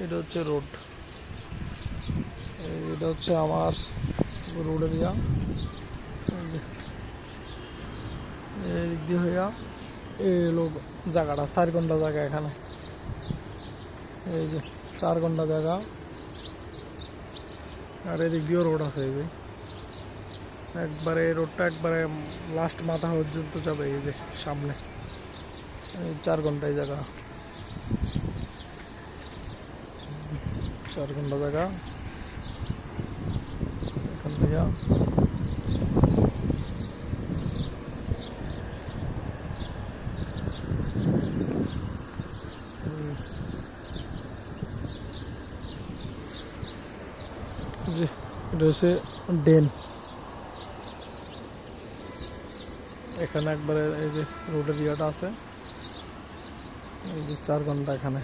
এটা হচ্ছে রোড, এটা হচ্ছে আমার রোড এরিয়া। এই দিক দিয়ে হইয়া এই লোক জায়গাটা 4 ঘন্টা জায়গা এখানে, এই যে 4 ঘন্টা জায়গা। আর এদিক দিয়েও রোড আছে, এই যে একবারে রোডটা একবারে লাস্ট মাথা পর্যন্ত যাবে, এই যে সামনে এই 4 ঘন্টায় জায়গা, 4 ঘন্টা জায়গা এখান থেকে। যে এটা হচ্ছে ডেন, এখানে একবারে এই যে রোডের ইয়েটা আছে, এই যে 4 ঘন্টা এখানে।